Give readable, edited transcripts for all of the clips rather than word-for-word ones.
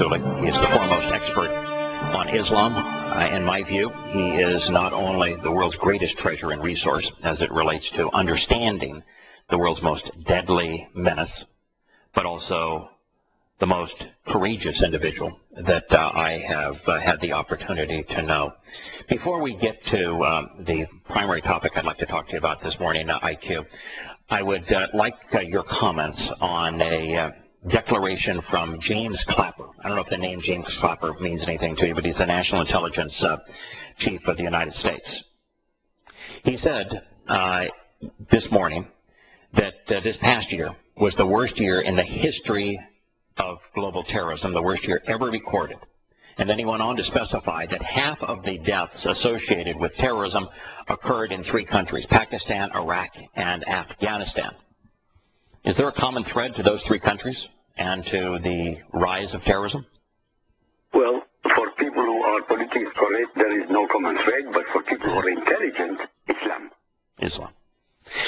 al-Rassooli. He is the foremost expert on Islam. In my view, he is not only the world's greatest treasure and resource as it relates to understanding the world's most deadly menace, but also the most courageous individual that I have had the opportunity to know. Before we get to the primary topic I'd like to talk to you about this morning, IQ, I would like your comments on a declaration from James Clapper. I don't know if the name James Clapper means anything to you, but he's the National Intelligence Chief of the United States. He said this morning that this past year was the worst year in the history of global terrorism, the worst year ever recorded. And then he went on to specify that half of the deaths associated with terrorism occurred in 3 countries, Pakistan, Iraq, and Afghanistan. Is there a common thread to those 3 countries and to the rise of terrorism? Well, for people who are politically correct, there is no common thread, but for people who are intelligent, Islam. Islam.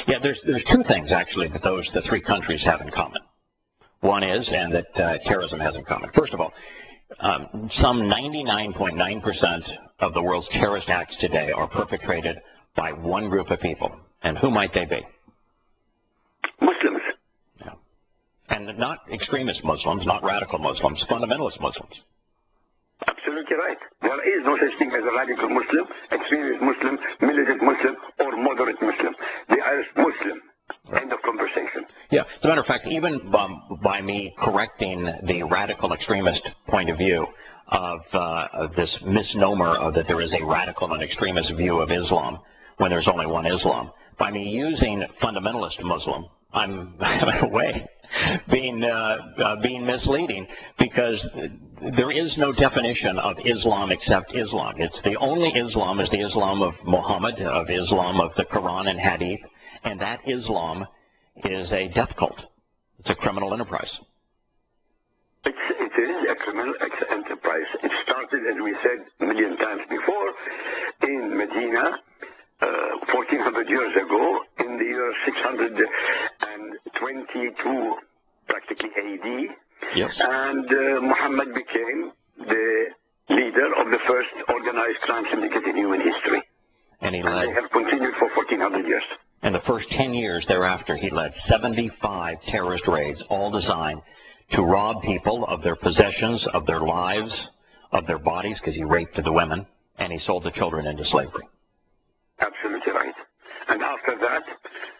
Yeah, there's 2 things, actually, that the 3 countries have in common. One is, and that terrorism has in common. First of all, some 99.9% of the world's terrorist acts today are perpetrated by one group of people. And who might they be? Muslims. Yeah. And not extremist Muslims, not radical Muslims, fundamentalist Muslims. Absolutely right. There is no such thing as a radical Muslim, extremist Muslim, militant Muslim, or moderate Muslim. They are Muslim. End of conversation. Yeah, as a matter of fact, even by me correcting the radical extremist point of view of this misnomer of that there is a radical and extremist view of Islam when there's only one Islam, by me using fundamentalist Muslim, I'm in a way being misleading, because there is no definition of Islam except Islam. It's the only Islam is the Islam of Muhammad, of Islam of the Quran and Hadith. And that Islam is a death cult. It's a criminal enterprise. It is a criminal enterprise. It started, as we said a million times before, in Medina, 1400 years ago, in the year 622, practically AD. Yes. And Muhammad became the leader of the first organized crime syndicate in human history. And they have continued for 1400 years. In the first 10 years thereafter, he led 75 terrorist raids, all designed to rob people of their possessions, of their lives, of their bodies, because he raped the women, and he sold the children into slavery. Absolutely right. And after that,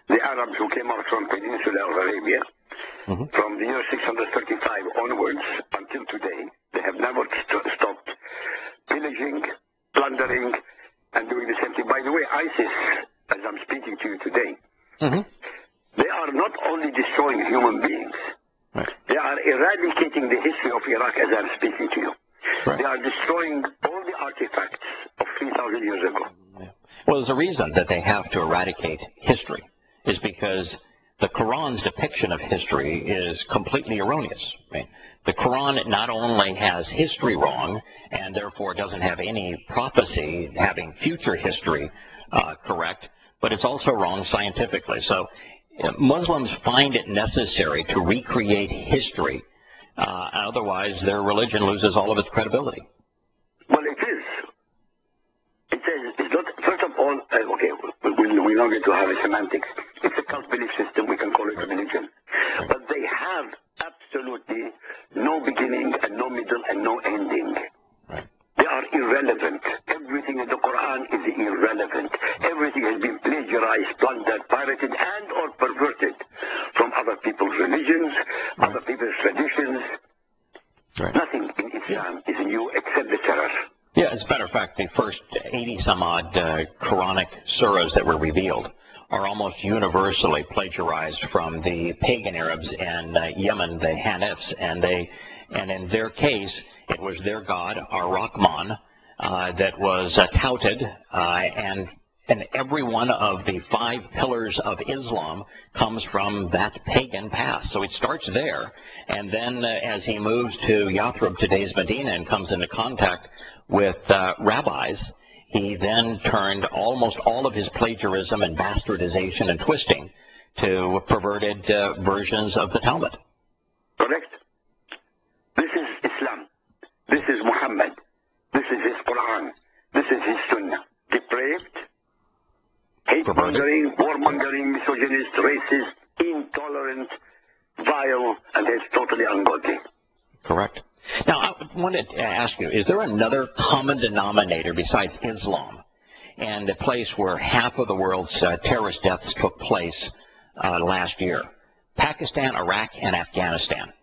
the Arabs who came out from Peninsula of Arabia, from the year 635 onwards until today, they have never stopped pillaging, plundering, and doing the same thing. By the way, ISIS, as I'm speaking to you today, they are not only destroying human beings, they are eradicating the history of Iraq as I'm speaking to you. They are destroying all the artifacts of 3,000 years ago. Well, there's a reason that they have to eradicate history, is because the Quran's depiction of history is completely erroneous. Right? The Quran not only has history wrong, and therefore doesn't have any prophecy having future history correct, but it's also wrong scientifically. So Muslims find it necessary to recreate history. Otherwise, their religion loses all of its credibility. Well, it is. It says, it's not, first of all, okay, we're not going to have a semantics. It's a cult belief system. We can call it a religion. But they have absolutely no beginning and no middle and no ending. They are irrelevant. Everything in the Quran is irrelevant. Everything has been plagiarized, plundered, pirated, and or perverted from other people's religions, other people's traditions. Nothing in Islam is new except the terror. Yeah, as a matter of fact, the first 80-some-odd Quranic surahs that were revealed are almost universally plagiarized from the pagan Arabs in Yemen, the Hanifs, and in their case, it was their god, ar-Rahman, that was touted, and every one of the 5 pillars of Islam comes from that pagan past. So it starts there, and then as he moves to Yathrib, today's Medina, and comes into contact with rabbis, he then turned almost all of his plagiarism and bastardization and twisting to perverted versions of the Talmud. Correct. This is Islam. This is Muhammad. This is his Quran. This is his Sunnah. Depraved, hate-mongering, war-mongering, misogynist, racist, intolerant, vile, and it's totally ungodly. Correct. Now, I wanted to ask you, is there another common denominator besides Islam and a place where half of the world's terrorist deaths took place last year? Pakistan, Iraq, and Afghanistan.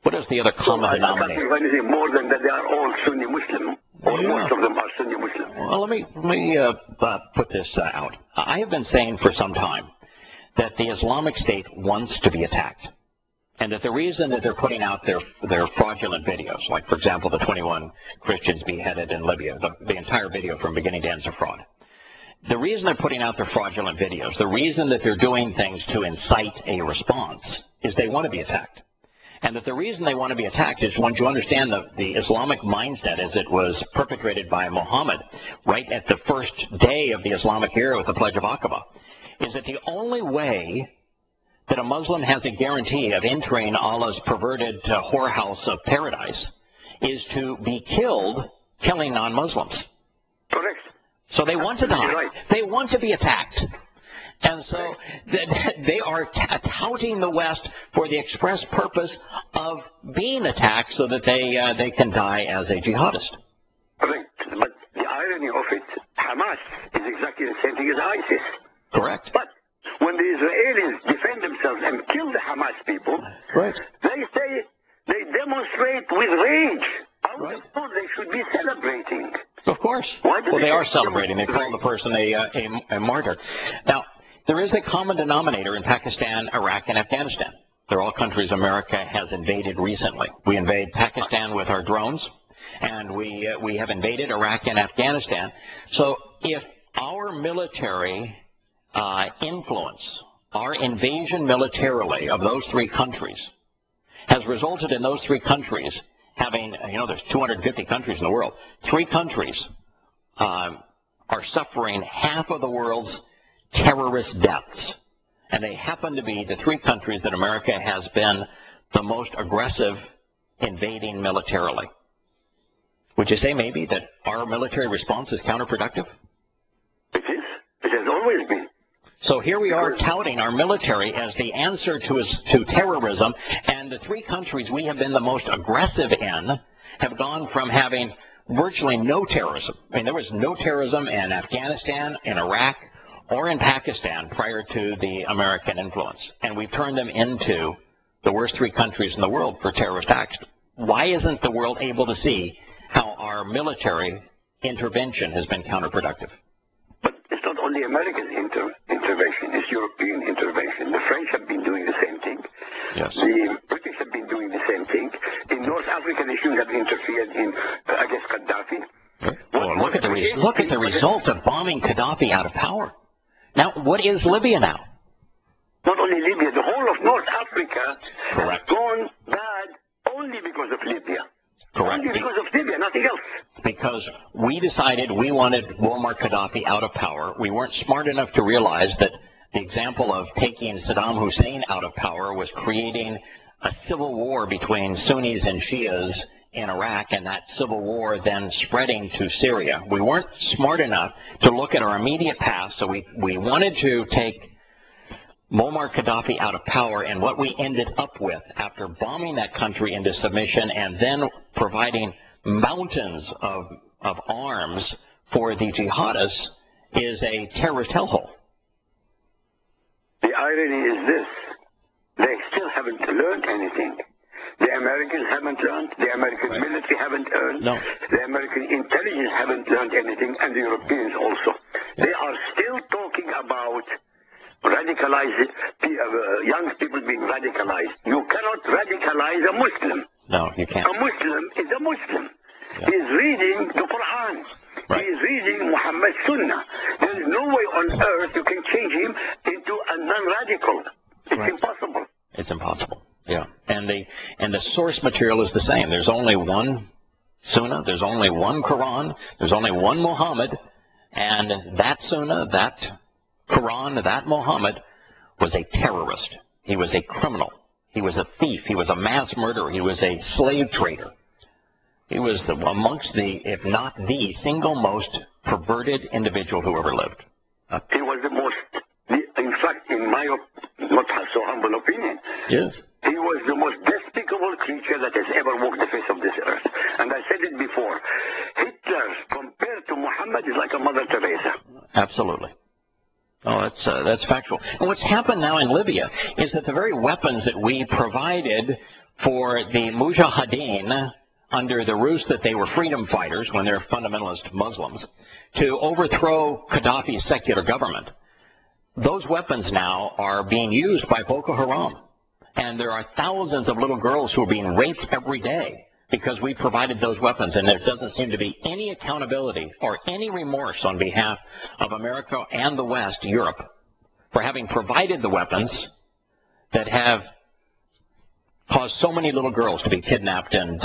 What is the other common denominator? I can't think of anything more than that they are all Sunni Muslim, or most of them are Sunni Muslim. Well, let me put this out. I have been saying for some time that the Islamic State wants to be attacked, and that the reason that they're putting out their fraudulent videos, like, for example, the 21 Christians beheaded in Libya, the entire video from beginning to end is a fraud. The reason they're putting out their fraudulent videos, the reason that they're doing things to incite a response, is they want to be attacked. And that the reason they want to be attacked is, once you understand the Islamic mindset as it was perpetrated by Muhammad right at the first day of the Islamic era with the Pledge of Aqaba, is that the only way that a Muslim has a guarantee of entering Allah's perverted whorehouse of paradise is to be killed killing non-Muslims. Correct. So they want to die. Right. They want to be attacked. And so they are touting the West for the express purpose of being attacked so that they can die as a jihadist. Correct. But the irony of it, Hamas is exactly the same thing as ISIS. Correct. But when the Israelis defend themselves and kill the Hamas people, right, they say they demonstrate with rage. I would right. have thought they should be celebrating. Of course. Why do well, they are celebrating. They call the person a martyr. Now, there is a common denominator in Pakistan, Iraq, and Afghanistan. They're all countries America has invaded recently. We invade Pakistan with our drones, and we have invaded Iraq and Afghanistan. So if our military influence, our invasion militarily of those three countries, has resulted in those three countries having, there's 250 countries in the world. Three countries are suffering half of the world's terrorist deaths. And they happen to be the three countries that America has been the most aggressive invading militarily. Would you say maybe that our military response is counterproductive? It is. It has always been. So here we are touting our military as the answer to terrorism, and the three countries we have been the most aggressive in have gone from having virtually no terrorism. I mean, there was no terrorism in Afghanistan, in Iraq, or in Pakistan prior to the American influence. And we've turned them into the worst three countries in the world for terrorist acts. Why isn't the world able to see how our military intervention has been counterproductive? But it's not only American intervention, it's European intervention. The French have been doing the same thing. Yes. The British have been doing the same thing. In North Africa, they shouldn't have interfered in, against Gaddafi. Well, look at the result of bombing Gaddafi out of power. Now, what is Libya now? Not only Libya, the whole of North Africa Correct. has gone bad only because of Libya. Correct. Only because of Libya, nothing else. Because we decided we wanted Muammar Gaddafi out of power. We weren't smart enough to realize that the example of taking Saddam Hussein out of power was creating a civil war between Sunnis and Shias in Iraq, and that civil war then spreading to Syria. We weren't smart enough to look at our immediate past, so we wanted to take Muammar Gaddafi out of power, and what we ended up with after bombing that country into submission and then providing mountains of arms for the jihadists is a terrorist hellhole. The irony is this. They still haven't learned anything. The Americans haven't learned. The American military haven't learned. No. The American intelligence haven't learned anything, and the Europeans also. Yeah. They are still talking about radicalized young people being radicalized. You cannot radicalize a Muslim. No, you can't. A Muslim is a Muslim. Yeah. He is reading the Quran. Right. He is reading Muhammad's Sunnah. There is no way on earth you can change him into a non-radical. It's impossible. It's impossible. Yeah. And the source material is the same. There's only one Sunnah. There's only one Quran. There's only one Muhammad. And that Sunnah, that Quran, that Muhammad was a terrorist. He was a criminal. He was a thief. He was a mass murderer. He was a slave trader. He was amongst the, if not the single most perverted individual who ever lived. He was the most, in fact, in my not so humble opinion, Yes. he was the most despicable creature that has ever walked the face of this earth. And I said it before, Hitler compared to Muhammad is like a Mother Teresa. Absolutely. Oh, that's factual. And what's happened now in Libya is that the very weapons that we provided for the Mujahideen under the ruse that they were freedom fighters when they're fundamentalist Muslims to overthrow Gaddafi's secular government, those weapons now are being used by Boko Haram. And there are thousands of little girls who are being raped every day because we provided those weapons, and there doesn't seem to be any accountability or any remorse on behalf of America and the West, Europe, for having provided the weapons that have caused so many little girls to be kidnapped and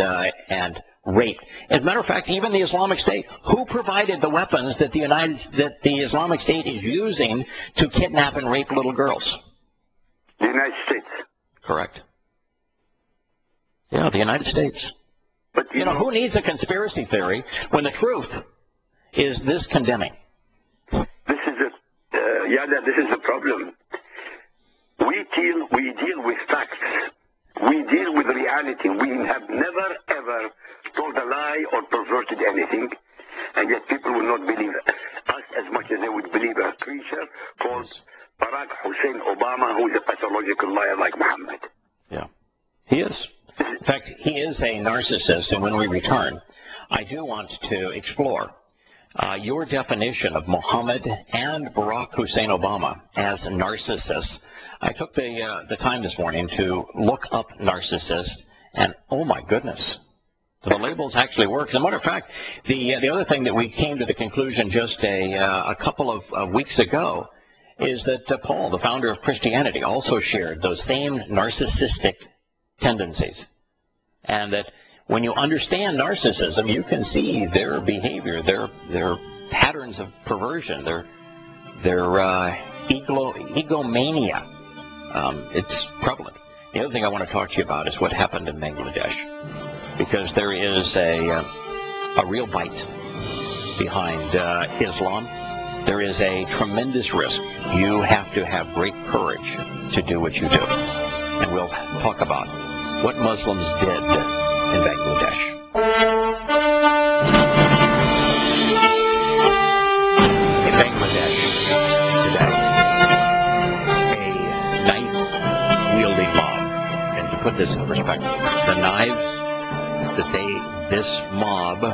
raped. As a matter of fact, even the Islamic State, who provided the weapons that the Islamic State is using to kidnap and rape little girls? The United States. Correct. Yeah, the United States. But you know, who needs a conspiracy theory when the truth is this condemning? This is this is the problem. We deal with facts. We deal with reality. We have never ever told a lie or perverted anything, and yet people will not believe us as much as they would believe a creature called Barack Hussein Obama, who is a pathological liar like Muhammad. Yeah, he is. In fact, he is a narcissist, and when we return, I do want to explore your definition of Muhammad and Barack Hussein Obama as narcissists. I took the time this morning to look up narcissist, and oh my goodness, the labels actually work. As a matter of fact, the other thing that we came to the conclusion just a couple of weeks ago is that Paul, the founder of Christianity, also shared those same narcissistic tendencies. And that when you understand narcissism, you can see their behavior, their patterns of perversion, their egomania. It's prevalent. The other thing I want to talk to you about is what happened in Bangladesh, because there is a real bite behind Islam. There is a tremendous risk. You have to have great courage to do what you do. And we'll talk about what Muslims did in Bangladesh. In Bangladesh today, a knife-wielding mob. And to put this in perspective, the knives that this mob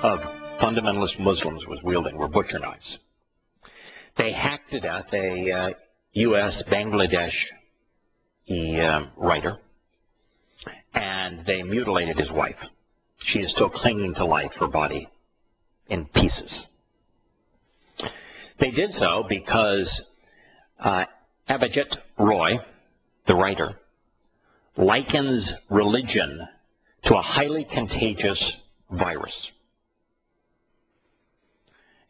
of fundamentalist Muslims was wielding were butcher knives. They hacked to death a U.S. Bangladeshi writer, and they mutilated his wife. She is still clinging to life, her body in pieces. They did so because Abhijit Roy, the writer, likens religion to a highly contagious virus.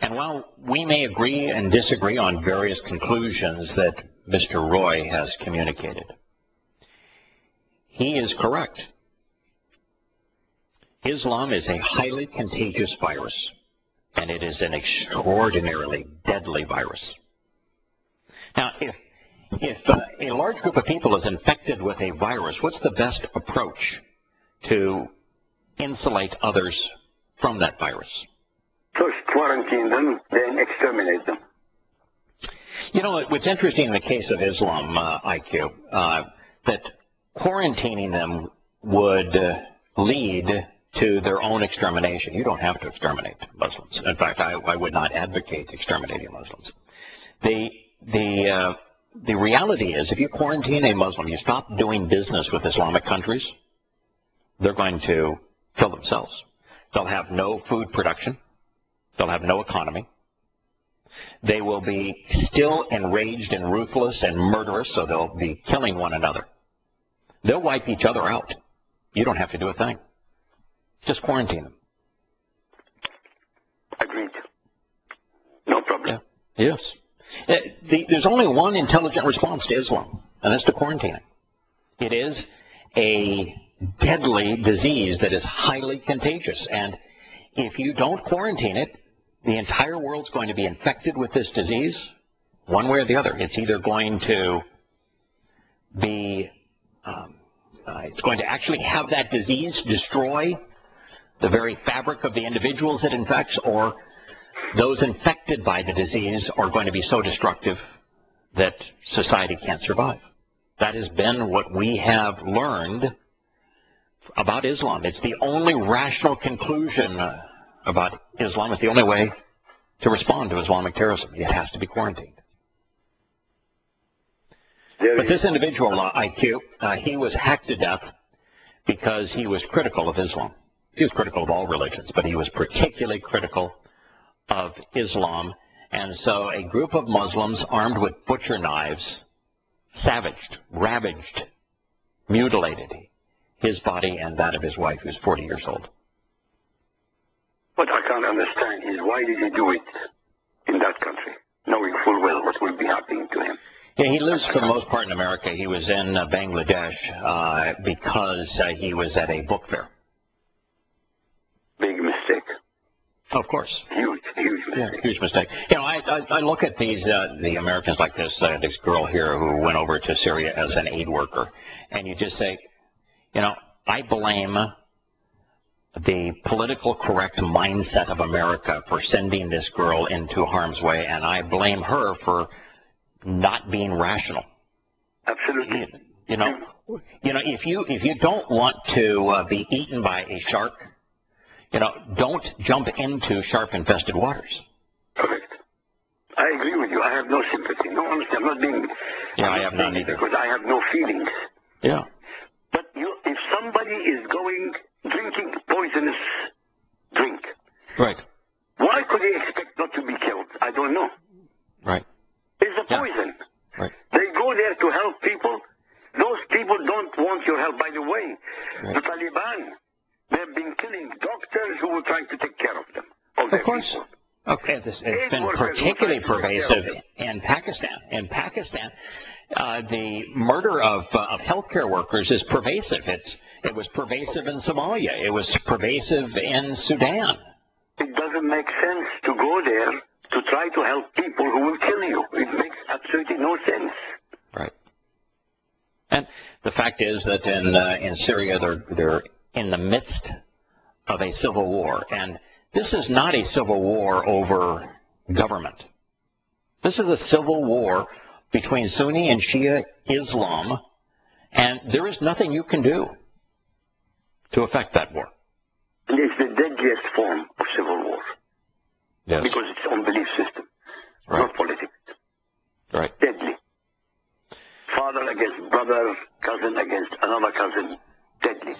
And while we may agree and disagree on various conclusions that Mr. Roy has communicated, he is correct. Islam is a highly contagious virus, and it is an extraordinarily deadly virus. Now, if a large group of people is infected with a virus, what's the best approach to insulate others from that virus? First quarantine them, then exterminate them. You know, what's interesting in the case of Islam, IQ, that quarantining them would lead to their own extermination. You don't have to exterminate Muslims. In fact, I would not advocate exterminating Muslims. The reality is, if you quarantine a Muslim, you stop doing business with Islamic countries, they're going to kill themselves. They'll have no food production. They'll have no economy. They will be still enraged and ruthless and murderous, so they'll be killing one another. They'll wipe each other out. You don't have to do a thing. Just quarantine them. Agreed. No problem. Yeah. Yes. There's only one intelligent response to Islam, and that's to quarantining. It is a deadly disease that is highly contagious. And if you don't quarantine it, the entire world's going to be infected with this disease, one way or the other. It's either going to be, it's going to actually have that disease destroy the very fabric of the individuals it infects, or those infected by the disease are going to be so destructive that society can't survive. That has been what we have learned about Islam. It's the only rational conclusion about Islam. It's the only way to respond to Islamic terrorism. It has to be quarantined. But this individual, IQ, he was hacked to death because he was critical of Islam. He was critical of all religions, but he was particularly critical of Islam. And so a group of Muslims armed with butcher knives savaged, ravaged, mutilated his body and that of his wife, who's 40 years old. What I can't understand is why did he do it in that country, knowing full well what will be happening to him? Yeah, he lives for the most part in America. He was in Bangladesh because he was at a book fair. Big mistake. Of course. Huge mistake. Yeah, huge mistake. You know, I look at these, the Americans like this girl here who went over to Syria as an aid worker, and you just say, you know, I blame the political correct mindset of America for sending this girl into harm's way, and I blame her for not being rational. Absolutely. You know, if you don't want to be eaten by a shark, you know, don't jump into shark-infested waters. Correct. I agree with you. I have no sympathy. No, honestly, I'm not being... Yeah, I have none either. Because I have no feelings. Yeah. But if somebody is drinking poisonous drink... Right. Why could they expect not to be killed? I don't know. Right. It's a poison. Right. They go there to help people. Those people don't want your help. By the way, the Taliban... They've been killing doctors who were trying to take care of them. Of course. People. Okay, it's been particularly pervasive in Pakistan. In Pakistan, the murder of healthcare workers is pervasive. It was pervasive in Somalia. It was pervasive in Sudan. It doesn't make sense to go there to try to help people who will kill you. It makes absolutely no sense. Right. And the fact is that in Syria, they're in the midst of a civil war. And this is not a civil war over government. This is a civil war between Sunni and Shia Islam, and there is nothing you can do to affect that war. And it's the deadliest form of civil war. Yes. Because it's on belief system, not politics. Right. Deadly. Father against brother, cousin against another cousin. Deadly.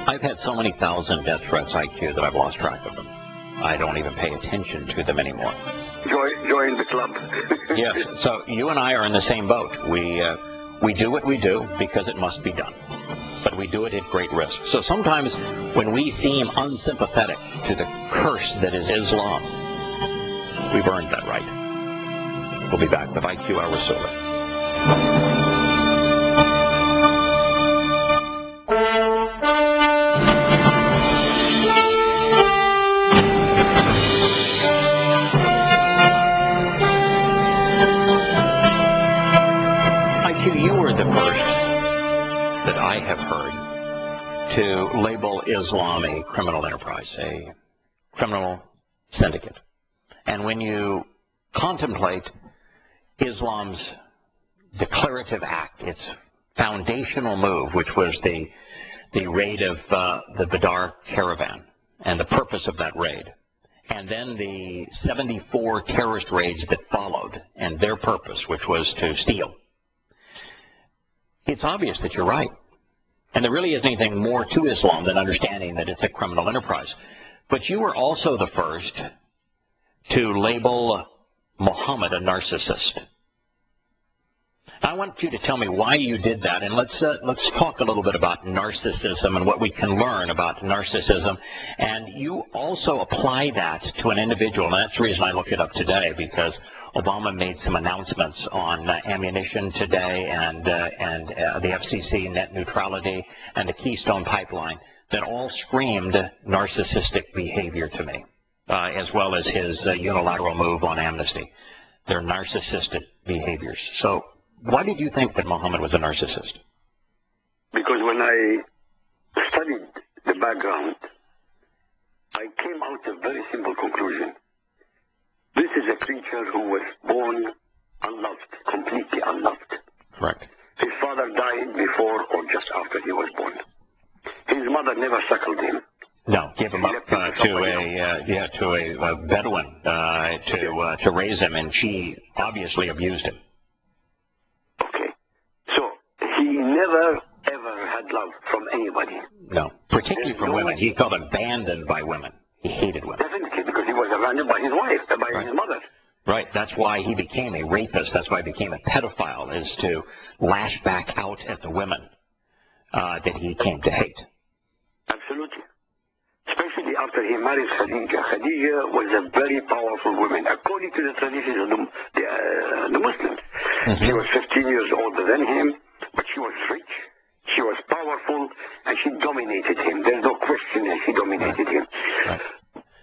I've had so many thousand death threats, IQ, that I've lost track of them. I don't even pay attention to them anymore. Join the club. Yes. So you and I are in the same boat. We do what we do because it must be done. But we do it at great risk. So sometimes when we seem unsympathetic to the curse that is Islam, we've earned that right. We'll be back with IQ al-Rassooli. To label Islam a criminal enterprise, a criminal syndicate. And when you contemplate Islam's declarative act, its foundational move, which was the raid of the Badr caravan and the purpose of that raid, and then the 74 terrorist raids that followed and their purpose, which was to steal, it's obvious that you're right. And there really isn't anything more to Islam than understanding that it's a criminal enterprise. But you were also the first to label Muhammad a narcissist. I want you to tell me why you did that, and let's talk a little bit about narcissism and what we can learn about narcissism. And you also apply that to an individual, and that's the reason I looked it up today, because Obama made some announcements on ammunition today and the FCC, net neutrality, and the Keystone Pipeline that all screamed narcissistic behavior to me, as well as his unilateral move on amnesty. They're narcissistic behaviors. So why did you think that Muhammad was a narcissist? Because when I studied the background, I came out to a very simple conclusion. This is a creature who was born unloved, completely unloved. Correct. His father died before or just after he was born. His mother never suckled him. No, gave him up to a Bedouin to raise him, and she obviously abused him. Okay, so he never ever had love from anybody. No, particularly from women. He felt abandoned by women. He hated women. Definitely, because he was abandoned by his wife, by his mother. Right. That's why he became a rapist. That's why he became a pedophile, is to lash back out at the women that he came to hate. Absolutely. Especially after he married Khadija. Khadija was a very powerful woman, according to the traditions of the Muslims. Mm-hmm. She was 15 years older than him, but she was rich, she was powerful, and she dominated him. There's no question that she dominated him. Right.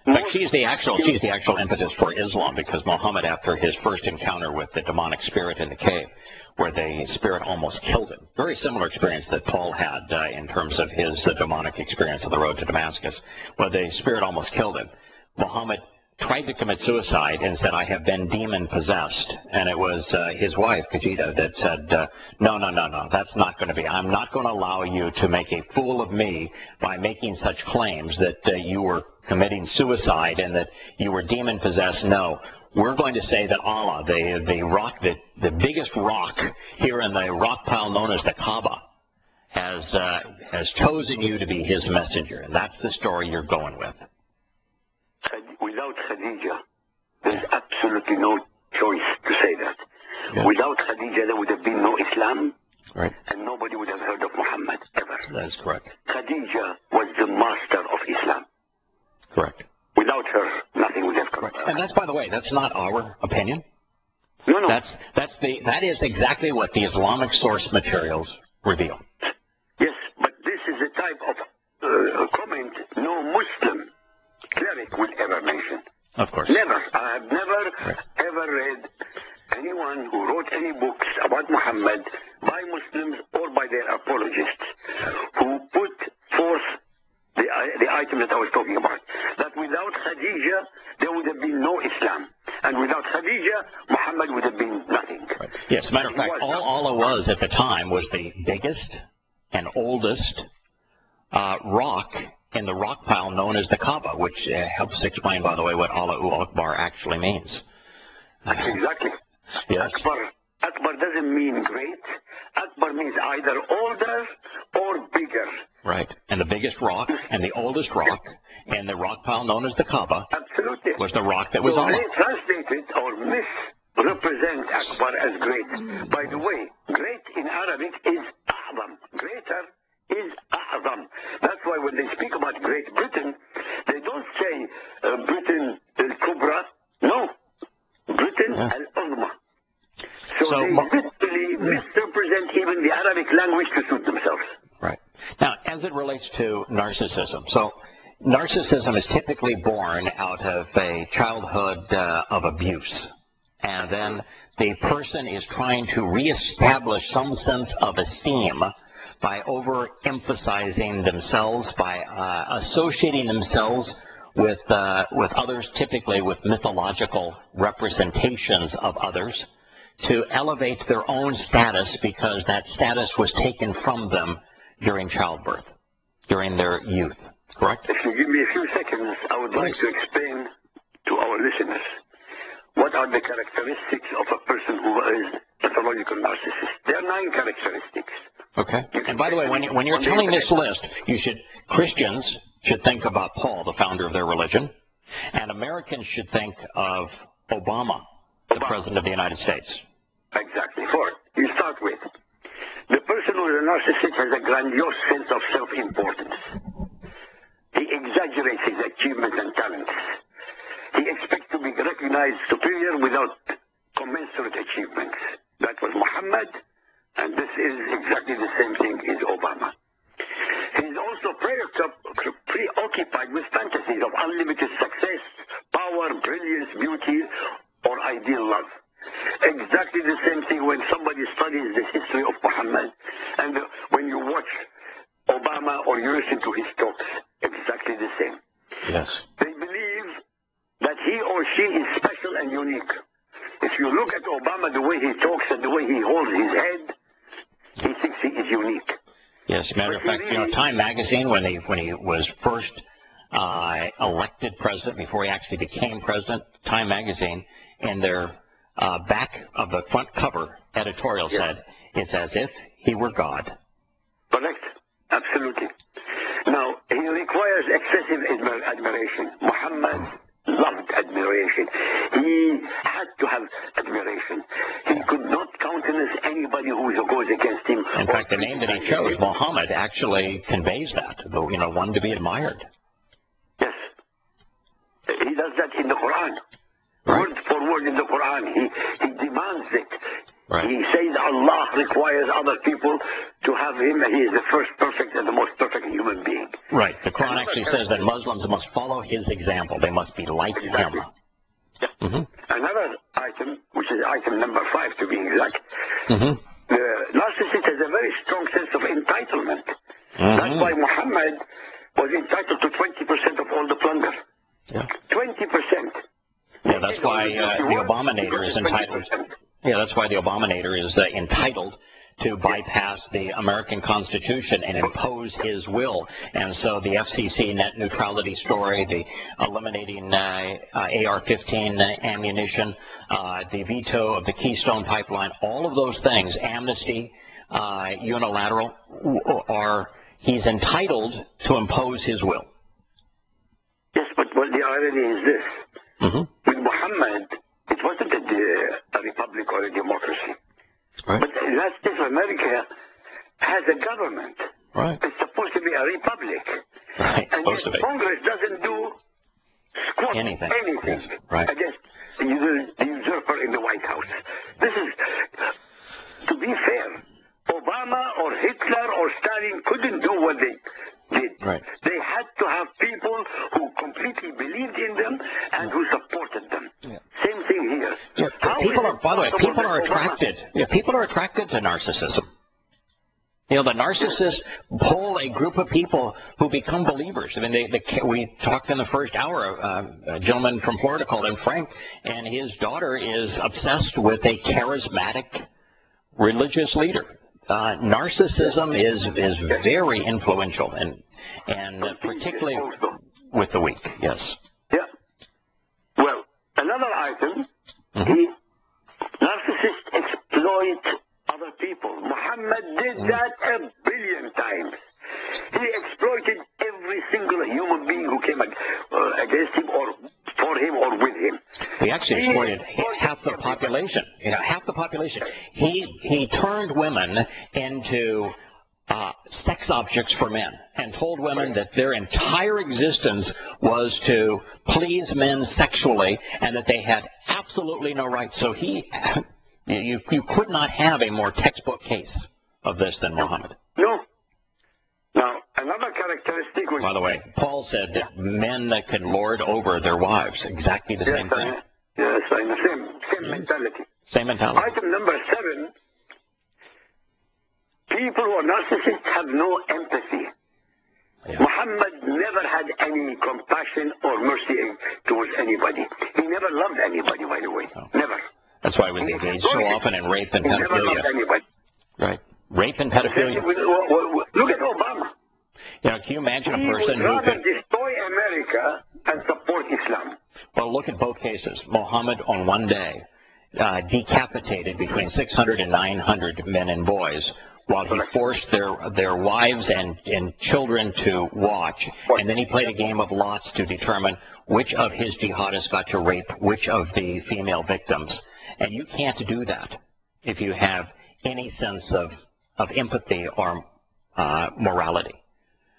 In fact, she's the actual impetus for Islam, because Muhammad, after his first encounter with the demonic spirit in the cave, where the spirit almost killed him, very similar experience that Paul had in terms of his demonic experience on the road to Damascus, where the spirit almost killed him. Muhammad tried to commit suicide and said, "I have been demon-possessed." And it was his wife, Khadija, that said, no, that's not going to be. I'm not going to allow you to make a fool of me by making such claims that you were committing suicide and that you were demon-possessed. No, we're going to say that Allah, the biggest rock here in the rock pile known as the Kaaba, has chosen you to be his messenger. And that's the story you're going with. Without Khadija, there's absolutely no choice to say that. Yeah. Without Khadija, there would have been no Islam, right, and nobody would have heard of Muhammad ever. That is correct. Khadija was the master of Islam. Correct. Without her, nothing would have come. Right. And that's, by the way, that's not our opinion. No. That is exactly what the Islamic source materials reveal. Yes, but this is the type of comment no Muslim cleric would ever mention. Of course. Never. I have never ever read anyone who wrote any books about Muhammad by Muslims or by their apologists who put forth the item that I was talking about. That without Khadija, there would have been no Islam. And without Khadija, Muhammad would have been nothing. Right. Yes, as a matter of fact, all it was at the time was the biggest and oldest rock in the rock pile known as the Kaaba, which helps explain, by the way, what Allahu Akbar actually means. Exactly. Yes. Akbar doesn't mean great. Akbar means either older or bigger. Right. And the biggest rock and the oldest rock in the rock pile known as the Kaaba was the rock that was so Allah. they translated or misrepresent Akbar as great. By the way, great in Arabic is A'zam. Greater is A'zam. That's why when they speak about Great Britain, they don't say Britain al-Kubra. No. Britain al-Uzma. So they literally misrepresent even the Arabic language to suit themselves. Right. Now, as it relates to narcissism, so narcissism is typically born out of a childhood of abuse. And then the person is trying to reestablish some sense of esteem by overemphasizing themselves, by associating themselves with others, typically with mythological representations of others, to elevate their own status because that status was taken from them during childbirth, during their youth. Correct? If you give me a few seconds, I would like to explain to our listeners what are the characteristics of a person who is a pathological narcissist. There are 9 characteristics. Okay. And by the way, when you're telling this list, Christians should think about Paul, the founder of their religion, and Americans should think of Obama, the President of the United States. Exactly. 4. You start with the person who is a narcissist has a grandiose sense of self-importance. He exaggerates his achievements and talents. He expects to be recognized superior without commensurate achievements. That was Muhammad, and this is exactly the same thing as Obama. He's also preoccupied with fantasies of unlimited success, power, brilliance, beauty, or ideal love. Exactly the same thing when somebody studies the history of Muhammad, and when you watch Obama or you listen to his talks, exactly the same. Yes. They believe that he or she is special and unique. If you look at Obama, the way he talks and the way he holds his head, he thinks he is unique. Yes, matter of fact, Time Magazine, when he was first elected president, before he actually became president, Time Magazine, in their back of the front cover editorial said, "It's as if he were God." Correct. Absolutely. Now, he requires excessive admiration. Muhammad loved admiration. He had to have admiration. He could not countenance anybody who goes against him. In fact, the name that he chose, Muhammad, actually conveys that, one to be admired. Yes. He does that in the Quran. Right. Word for word in the Quran. He demands it. Right. He says Allah requires other people to have him, and he is the first perfect and the most perfect human being. Right. The Quran actually says that Muslims must follow his example. They must be like him. Yeah. Mm-hmm. Another item, which is item number 5 to be exact, the narcissist has a very strong sense of entitlement. That's why Muhammad was entitled to 20% of all the plunder. Yeah. 20%. Yeah, that's why the Abominator is entitled. Yeah, that's why the Abominator is entitled to bypass the American Constitution and impose his will. And so the FCC net neutrality story, the eliminating AR-15 ammunition, the veto of the Keystone Pipeline, all of those things, amnesty, unilateral, he's entitled to impose his will. Yes, but the irony is this. With Muhammad, it wasn't a republic or a democracy. Right. But the United States of America has a government. Right. It's supposed to be a republic. Right. And yet Congress doesn't do anything Yes. Right. against the usurper in the White House. This is, to be fair, Obama or Hitler or Stalin couldn't do what they did. Right. They had to have people who completely believed in them and who supported them. Yeah. Same thing here. Yeah, people are, by the way, people are attracted. Yeah, people are attracted to narcissism. The narcissists pull a group of people who become believers. I mean, we talked in the first hour. A gentleman from Florida called him Frank, and his daughter is obsessed with a charismatic religious leader. Narcissism is very influential, and particularly with the weak. Yes. Yeah. Well, another item, narcissists exploit other people. Muhammad did that a billion times. He exploited every single human being who came against him or for him or with him. He actually exploited half the population. Half the population. He turned women into sex objects for men and told women that their entire existence was to please men sexually and that they had absolutely no right. So you could not have a more textbook case of this than Muhammad. No. Now, another characteristic was... By the way, Paul said that men that can lord over their wives, exactly the same thing. Yes, same mentality. Same mentality. Item number 7, people who are narcissists have no empathy. Yeah. Muhammad never had any compassion or mercy towards anybody. He never loved anybody, by the way. Oh. Never. That's why he was engaged so often in rape and pedophilia. He never loved anybody. Right. Rape and pedophilia. Look at Obama. Can you imagine a person who could destroy America and support Islam? Well, look at both cases. Muhammad on one day decapitated between 600 and 900 men and boys while he forced their wives and children to watch. And then he played a game of lots to determine which of his jihadists got to rape which of the female victims. And you can't do that if you have any sense of empathy or morality.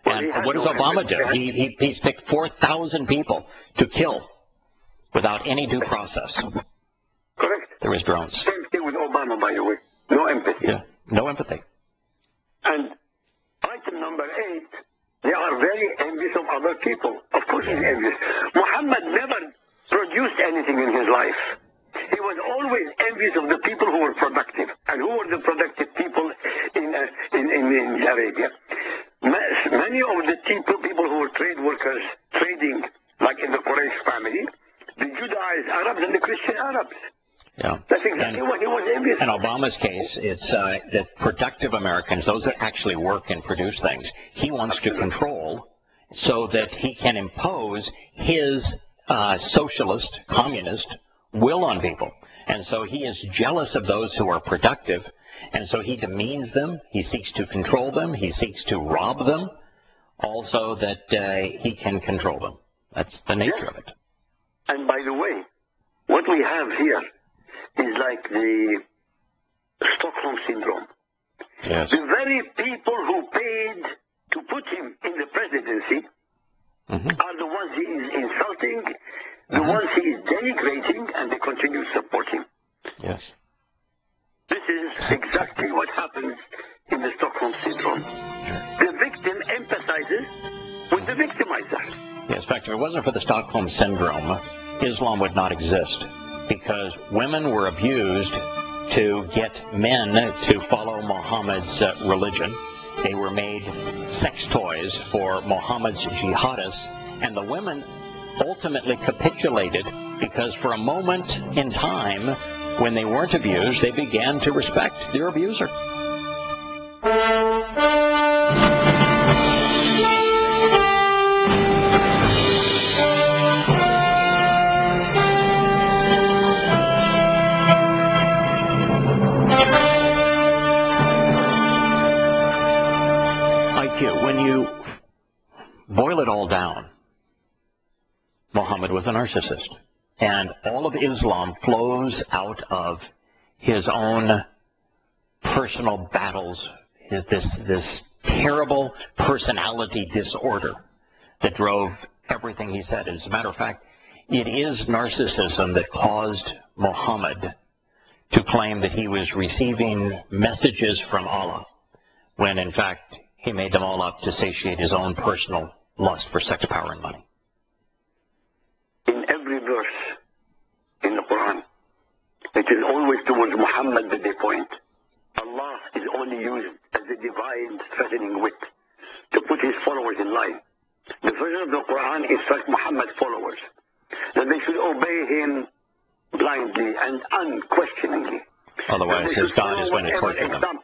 And what does Obama do? He's picked 4,000 people to kill without any due process. Correct. There is drones. Same thing with Obama, by the way. No empathy. Yeah, no empathy. And item number 8, they are very envious of other people. Of course he's envious. Muhammad never produced anything in his life. He was always envious of the people who were productive. And who were the productive people in Arabia? Many of the people who were trade workers, trading, like in the Quraysh family, the Judaized Arabs and the Christian Arabs. Yeah. That's exactly what he was envious of. In Obama's case, it's that productive Americans, those that actually work and produce things, he wants to control so that he can impose his socialist, communist will on people. And so he is jealous of those who are productive, and so he demeans them, he seeks to control them, he seeks to rob them, also that he can control them. That's the nature of it. And by the way, what we have here is like the Stockholm Syndrome. Yes. The very people who paid to put him in the presidency are the ones he is insulting, the ones he is denigrating, and they continue to support him. Yes. This is exactly what happens in the Stockholm Syndrome. The victim empathizes with the victimizer. Yes, in fact, if it wasn't for the Stockholm Syndrome, Islam would not exist, because women were abused to get men to follow Muhammad's religion. They were made sex toys for Muhammad's jihadists, and the women ultimately capitulated because for a moment in time, when they weren't abused, they began to respect their abuser. When you boil it all down, Muhammad was a narcissist. And all of Islam flows out of his own personal battles, this terrible personality disorder that drove everything he said. As a matter of fact, it is narcissism that caused Muhammad to claim that he was receiving messages from Allah, when in fact he made them all up to satiate his own personal lust for sex, power, and money. In every verse in the Quran, it is always towards Muhammad that they point. Allah is only used as a divine threatening wit to put his followers in line. The version of the Quran is first Muhammad's followers, that they should obey him blindly and unquestioningly. Otherwise, his God is going to torture them.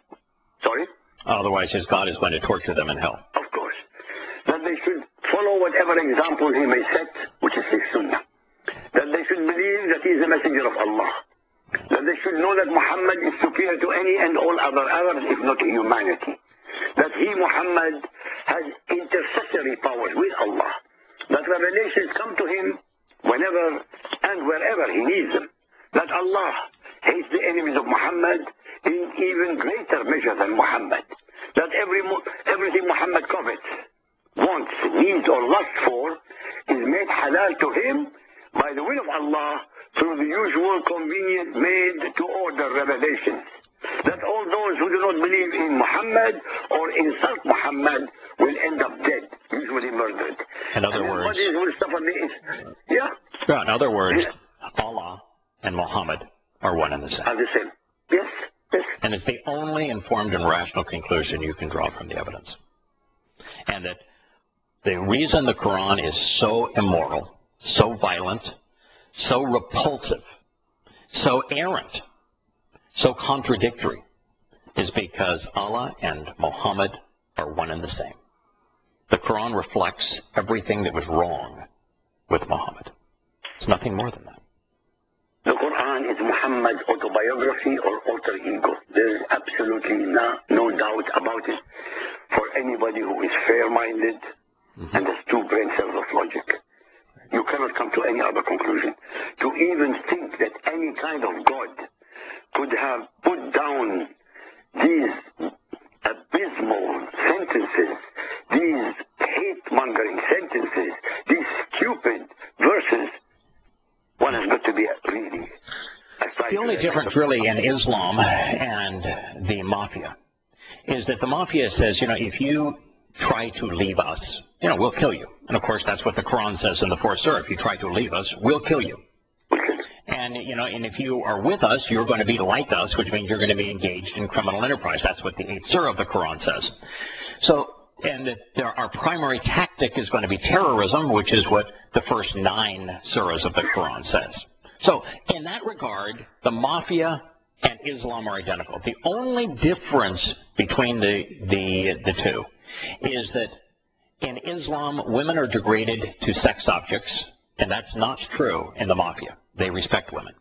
Sorry? Otherwise, his God is going to torture them in hell. Of course. That they should follow whatever example he may set, which is his sunnah. That they should believe that he is a messenger of Allah. That they should know that Muhammad is superior to any and all other Arabs, if not to humanity. That he, Muhammad, has intercessory powers with Allah. That revelations come to him whenever and wherever he needs them. That Allah hates the enemies of Muhammad in even greater measure than Muhammad. That everything Muhammad covets, wants, needs, or lusts for is made halal to him by the will of Allah through the usual convenient made to order revelations. That all those who do not believe in Muhammad or insult Muhammad will end up dead, usually murdered. In other words, in other words, Allah and Muhammad are one and the same. Are the same. Yes. Yes. And it's the only informed and rational conclusion you can draw from the evidence. And that the reason the Quran is so immoral, so violent, so repulsive, so errant, so contradictory, is because Allah and Muhammad are one and the same. The Quran reflects everything that was wrong with Muhammad. It's nothing more than that. The Quran is Muhammad's autobiography or alter ego. There is absolutely no doubt about it for anybody who is fair-minded and has two brain cells of logic. You cannot come to any other conclusion. To even think that any kind of God could have put down these abysmal sentences, these hate-mongering sentences, these stupid verses, one has got to be really, as The only difference really in Islam and the mafia is that the mafia says, if you try to leave us, we'll kill you. And of course, that's what the Quran says in the 4th surah. If you try to leave us, we'll kill you. And, and if you are with us, you're going to be like us, which means you're going to be engaged in criminal enterprise. That's what the 8th surah of the Quran says. So, and our primary tactic is going to be terrorism, which is what the first 9 surahs of the Quran says. So, in that regard, the mafia and Islam are identical. The only difference between the two is that in Islam, women are degraded to sex objects, and that's not true in the mafia. They respect women.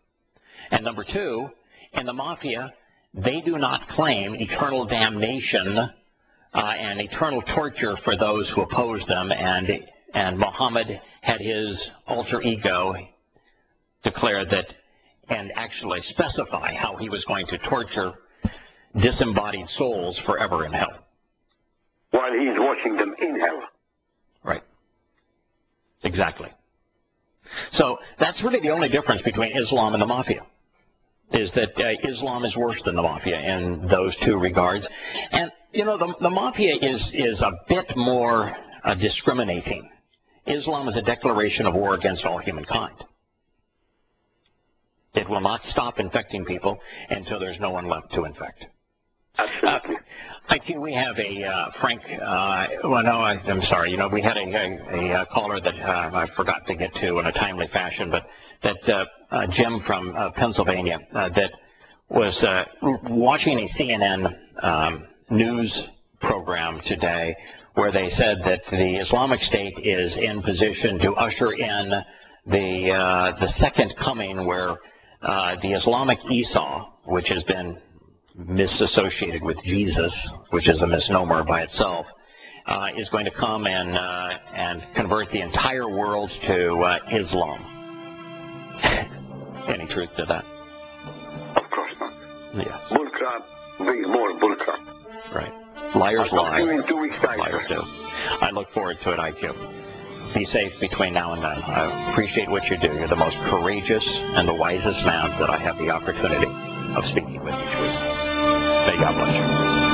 And number 2, in the mafia, they do not claim eternal damnation and eternal torture for those who oppose them, and Muhammad had his alter ego declare that and actually specify how he was going to torture disembodied souls forever in hell. While he's watching them in hell. Right. Exactly. So that's really the only difference between Islam and the mafia, is that Islam is worse than the mafia in those 2 regards. And, the mafia is a bit more discriminating. Islam is a declaration of war against all humankind. It will not stop infecting people until there's no one left to infect. Absolutely. IQ, we have a Frank. I'm sorry. We had a caller that I forgot to get to in a timely fashion, but that Jim from Pennsylvania that was watching a CNN news program today where they said that the Islamic State is in position to usher in the second coming, where the Islamic Esau, which has been misassociated with Jesus, which is a misnomer by itself, is going to come and convert the entire world to Islam. Any truth to that? Of course not. Yes. Bullcrap, bring more bullcrap. Right. Liars lie. In 2 weeks' time. Liars do. I look forward to it, IQ. Be safe between now and then. I appreciate what you do. You're the most courageous and the wisest man that I have the opportunity of speaking with each week. May God bless you.